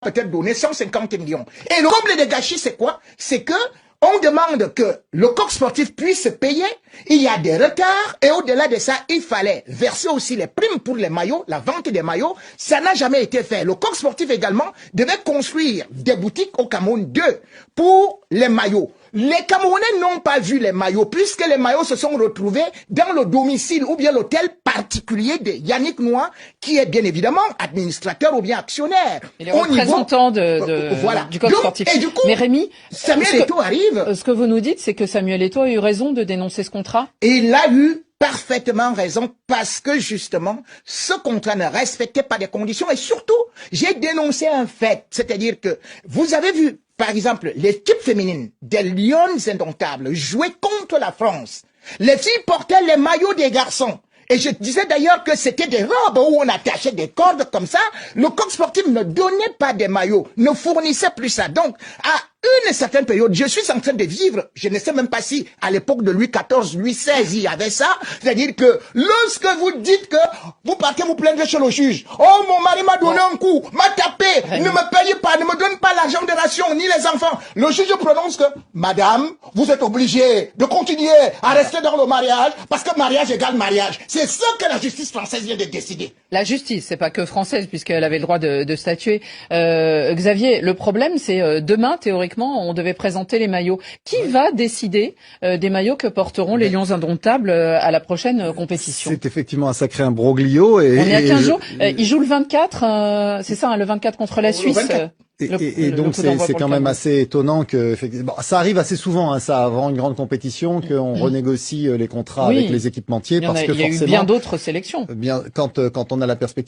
peut-être donner 150 millions. Et le comble des gâchis, c'est quoi? C'est que on demande que le coq sportif puisse payer, il y a des retards, et au-delà de ça, il fallait verser aussi les primes pour les maillots, la vente des maillots, ça n'a jamais été fait. Le coq sportif également devait construire des boutiques au Cameroun, 2, pour les maillots. Les Camerounais n'ont pas vu les maillots, puisque les maillots se sont retrouvés dans le domicile ou bien l'hôtel particulier de Yannick Noah, qui est bien évidemment administrateur ou bien actionnaire. Et les représentants voilà. du coq sportif. Et du coup, mais Rémi, Samuel Eto'o arrive. Ce que vous nous dites, c'est que Samuel Eto'o a eu raison de dénoncer ce contrat. Et il a eu parfaitement raison parce que justement, ce contrat ne respectait pas des conditions et surtout, j'ai dénoncé un fait, c'est-à-dire que vous avez vu, par exemple, l'équipe féminine des Lions Indomptables jouer contre la France. Les filles portaient les maillots des garçons. Et je disais d'ailleurs que c'était des robes où on attachait des cordes comme ça. Le coq sportif ne donnait pas des maillots, ne fournissait plus ça. Donc, à une certaine période, je suis en train de vivre, je ne sais même pas si à l'époque de Louis XIV, Louis XVI, il y avait ça. C'est-à-dire que lorsque vous dites que vous partez vous plaindre chez le juge, oh mon mari m'a donné un coup, m'a tapé, ne me paye pas, ne me donne pas l'argent de ration, ni les enfants. Le juge prononce que, madame, vous êtes obligée de continuer à rester dans le mariage parce que mariage égale mariage. C'est ce que la justice française vient de décider. La justice, c'est pas que française, puisqu'elle avait le droit de statuer. Xavier, le problème, c'est demain, théoriquement, on devait présenter les maillots. Qui va décider des maillots que porteront les Lions Indomptables à la prochaine compétition? C'est effectivement un sacré imbroglio. On est à 15 jours. Ils jouent le 24, c'est ça, hein, le 24 contre la Suisse. Et donc c'est quand même assez étonnant que bon, ça arrive assez souvent, hein, ça avant une grande compétition, qu'on renégocie les contrats avec les équipementiers, parce que forcément il y a eu bien d'autres sélections. Quand on a la perspective